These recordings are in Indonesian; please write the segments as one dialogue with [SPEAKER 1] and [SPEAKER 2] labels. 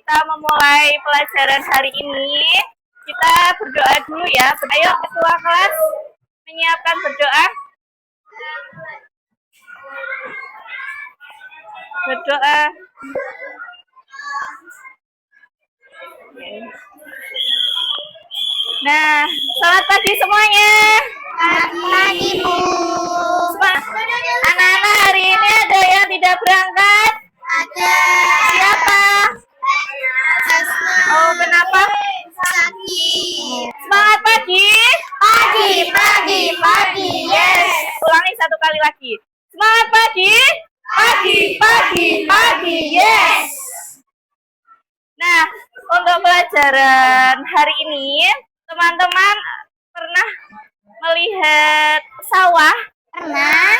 [SPEAKER 1] kita memulai pelajaran hari ini, kita berdoa dulu ya. Ayo ketua kelas menyiapkan berdoa. Berdoa. Nah, selamat pagi semuanya.
[SPEAKER 2] Selamat pagi, Bu.
[SPEAKER 1] Anak-anak, hari ini ada yang tidak berangkat?
[SPEAKER 2] Ada.
[SPEAKER 1] Siapa? Oh, kenapa?
[SPEAKER 2] Sakit.
[SPEAKER 1] Semangat pagi.
[SPEAKER 2] Pagi.
[SPEAKER 1] Yes. Ulangi satu kali lagi. Semangat pagi. Pagi. Yes. Nah, untuk pelajaran hari ini, teman-teman pernah melihat sawah?
[SPEAKER 2] Pernah.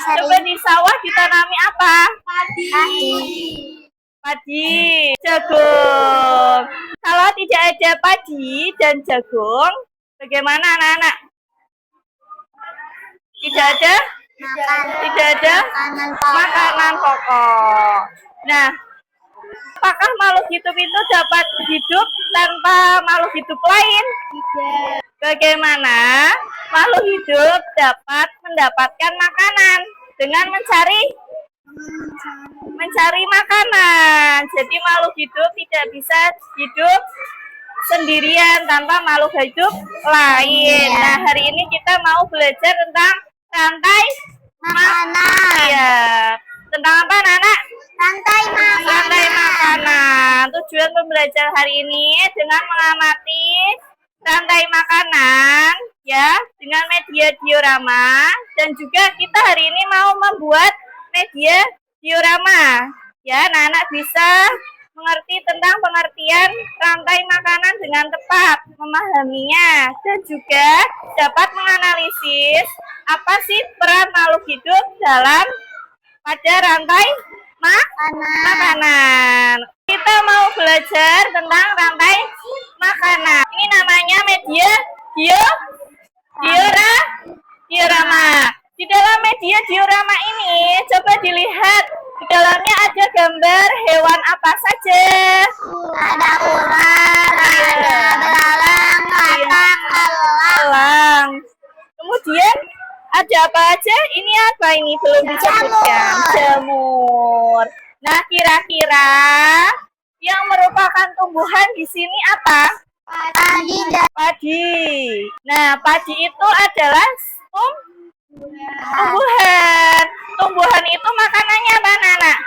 [SPEAKER 1] Coba di sawah ditanami apa? Padi, jagung. Kalau tidak ada padi dan jagung, bagaimana anak-anak? Tidak ada makanan pokok. Nah, apakah makhluk hidup itu dapat hidup tanpa makhluk hidup lain? Bagaimana makhluk hidup dapat mendapatkan makanan dengan mencari makanan. Jadi makhluk hidup tidak bisa hidup sendirian tanpa makhluk hidup lain. Nah, hari ini kita mau belajar tentang rantai
[SPEAKER 2] Makanan.
[SPEAKER 1] Ya. Tentang apa, anak?
[SPEAKER 2] Rantai
[SPEAKER 1] Makanan. Tujuan pembelajaran hari ini dengan mengamati rantai makanan ya dengan media diorama, dan juga kita hari ini mau membuat media diorama ya. Anak-anak bisa mengerti tentang pengertian rantai makanan dengan tepat, memahaminya, dan juga dapat menganalisis apa sih peran makhluk hidup dalam pada rantai makanan. Kita mau belajar tentang rantai makanan. Ini namanya media diorama. Di dalam media diorama ini, coba dilihat di dalamnya ada gambar hewan apa saja?
[SPEAKER 2] Ada ular, ada belalang,
[SPEAKER 1] Elang. Kemudian ada apa aja? Ini apa ini? Belum disebutkan. Jamur. Nah, kira-kira yang merupakan tumbuhan di sini apa? Padi. Nah, padi itu adalah tumbuhan. Tumbuhan itu makanannya apa, anak?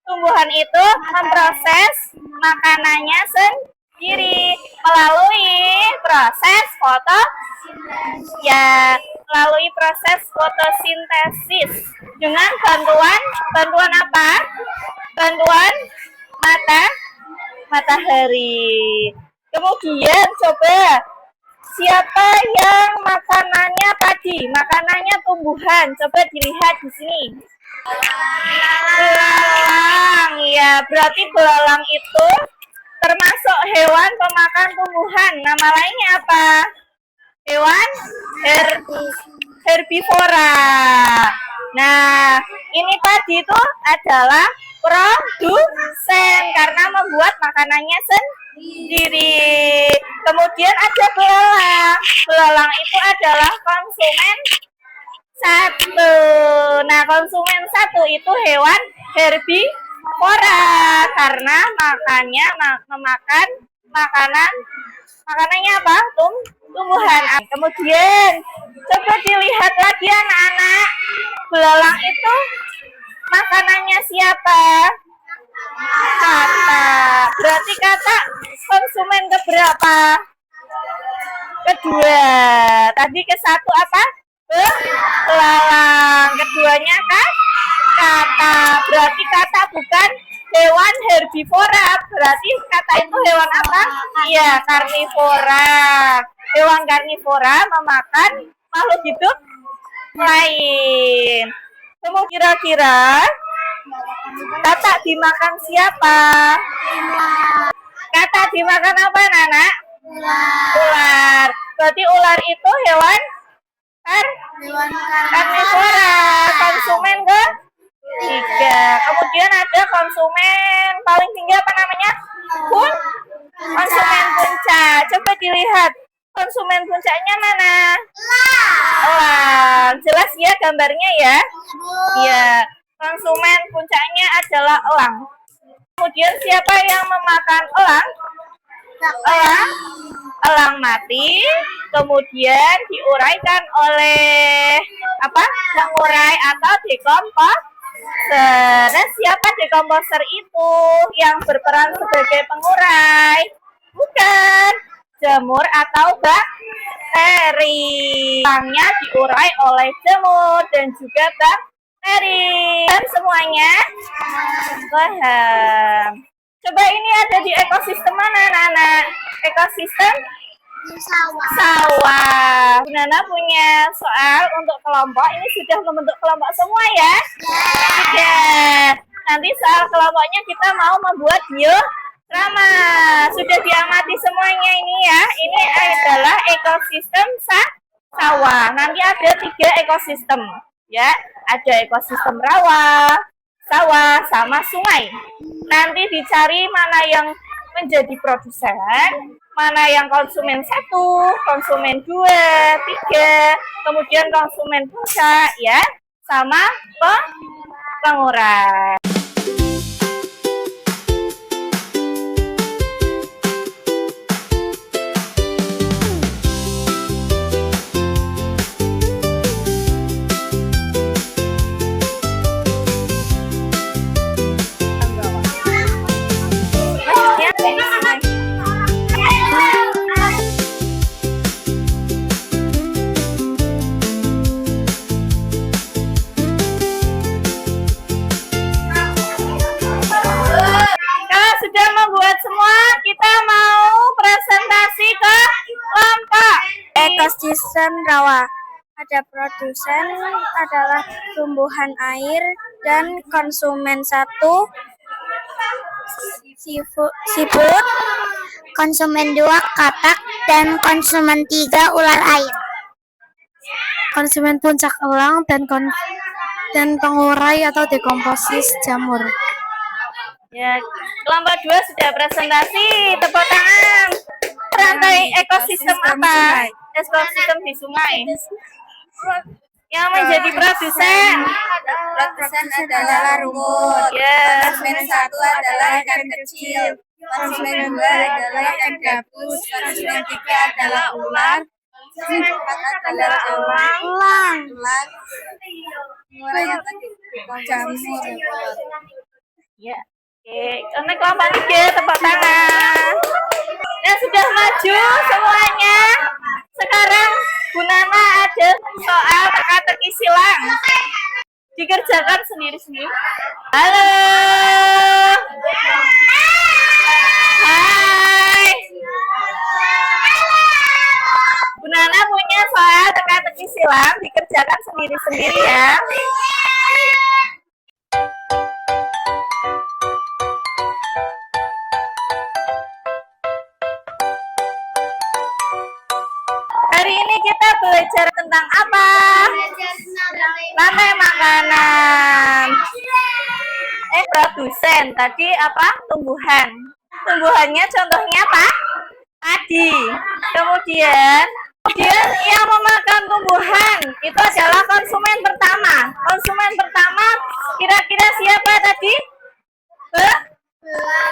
[SPEAKER 1] Tumbuhan itu memproses makanannya sendiri melalui proses fotosintesis dengan bantuan apa? Bantuan matahari. Kemudian coba, siapa yang makanannya padi, makanannya tumbuhan? Coba dilihat di sini. Belalang. Ya, berarti belalang itu termasuk hewan pemakan tumbuhan. Nama lainnya apa? Hewan herbivora. Nah, ini padi itu adalah produsen karena membuat makanannya sendiri. Kemudian ada belalang. Belalang itu adalah konsumen satu. Nah, konsumen satu itu hewan herbivora karena memakan makanannya apa? Tumbuhan. Kemudian coba dilihat lagi anak-anak. Belalang itu makanannya siapa? Katak. Berarti katak konsumen keberapa? Kedua. Tadi ke satu apa? Belalang. Keduanya katak. Berarti katak bukan hewan herbivora. Berarti katak itu hewan apa? Iya, karnivora. Hewan karnivora memakan makhluk hidup lain. Kemudian kira-kira katak dimakan siapa? Katak dimakan apa, Nana? Ular. Berarti ular itu hewan karnivora. Konsumen ke 3. Kemudian ada konsumen paling tinggi apa namanya? konsumen puncak. Coba dilihat konsumen puncaknya mana? Elang. Jelas ya gambarnya ya? Iya. Konsumen puncaknya adalah elang. Kemudian siapa yang memakan elang? Elang mati, kemudian diuraikan oleh apa? Mengurai atau dekomposer. Dan siapa dekomposer itu yang berperan sebagai pengurai? Bukan jamur atau bakteri. Elangnya diurai oleh jamur dan juga bakteri. Dan semuanya paham. Coba ini ada di ekosistem mana, Nana? Ekosistem sawah. Bu Nana punya soal untuk kelompok. Ini sudah membentuk kelompok semua ya? Tiga. Nanti soal kelompoknya kita mau membuat diorama. Sudah diamati semuanya ini ya. Ini adalah ekosistem sawah. Nanti ada 3 ekosistem. Ya, ada ekosistem rawa, sawah, sama sungai. Nanti dicari mana yang menjadi produsen, mana yang konsumen 1, konsumen 2, 3, kemudian konsumen puncak ya, sama pengurai. Sudah membuat semua, kita mau presentasi ke kelompok.
[SPEAKER 2] Ekosistem rawa. Ada produsen adalah tumbuhan air dan konsumen 1 siput, konsumen 2 katak dan konsumen 3 ular air. Konsumen puncak elang dan pengurai atau dekomposis jamur.
[SPEAKER 1] Ya, kelompok 2 sudah presentasi, tepuk tangan. Rantai ekosistem apa? Ekosistem di sungai. Yang menjadi produsen
[SPEAKER 3] adalah rumput.
[SPEAKER 1] ya.
[SPEAKER 3] Konsumen 1 adalah ikan kecil. Konsumen 2 adalah ikan gabus. Konsumen 3 adalah ular. Konsumen 4 adalah
[SPEAKER 2] Elang.
[SPEAKER 3] Mulai yang tadi jamur.
[SPEAKER 1] Ya. Oke, untuk kelompok 3 tepuk tangan. Yang sudah maju semuanya. Sekarang Bu Nana ada soal teka-teki silang. Dikerjakan sendiri-sendiri. Halo. Hai. Bu Nana punya soal teka-teki silang, dikerjakan sendiri-sendiri ya. Hari ini kita belajar tentang apa? Rantai makanan. Produsen. Tadi apa? Tumbuhan. Tumbuhannya contohnya apa? Padi. Kemudian yang memakan tumbuhan itu adalah konsumen pertama. Konsumen pertama kira-kira siapa tadi?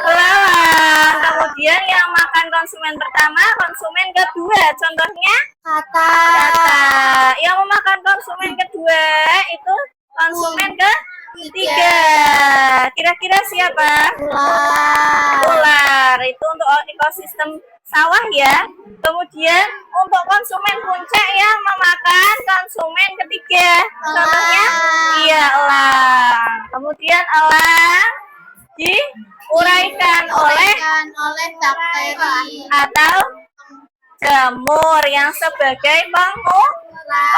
[SPEAKER 1] Belalang. Kemudian yang makan konsumen pertama, konsumen kedua. Contohnya katak. Yang memakan konsumen kedua itu konsumen ketiga. Kira-kira siapa? Ular. Itu untuk ekosistem sawah ya. Kemudian untuk konsumen puncak yang memakan konsumen ketiga. Contohnya iya elang. Kemudian elang diuraikan oleh
[SPEAKER 2] bakteri
[SPEAKER 1] atau jamur yang sebagai pengurai.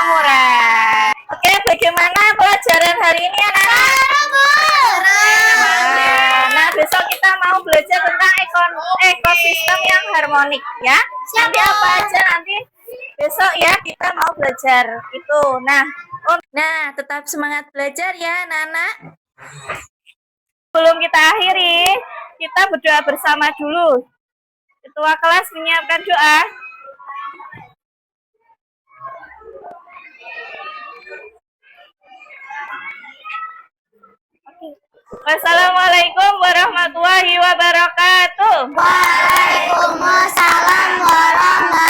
[SPEAKER 1] Oke, bagaimana pelajaran hari ini anak-anak? Nah, besok kita mau belajar tentang ekosistem yang harmonik ya. Nanti apa aja nanti besok ya kita mau belajar itu. Nah, tetap semangat belajar ya anak-anak. Sebelum kita akhiri, kita berdoa bersama dulu. Ketua kelas menyiapkan doa. Wassalamualaikum warahmatullahi wabarakatuh.
[SPEAKER 2] Waalaikumsalam warahmatullahi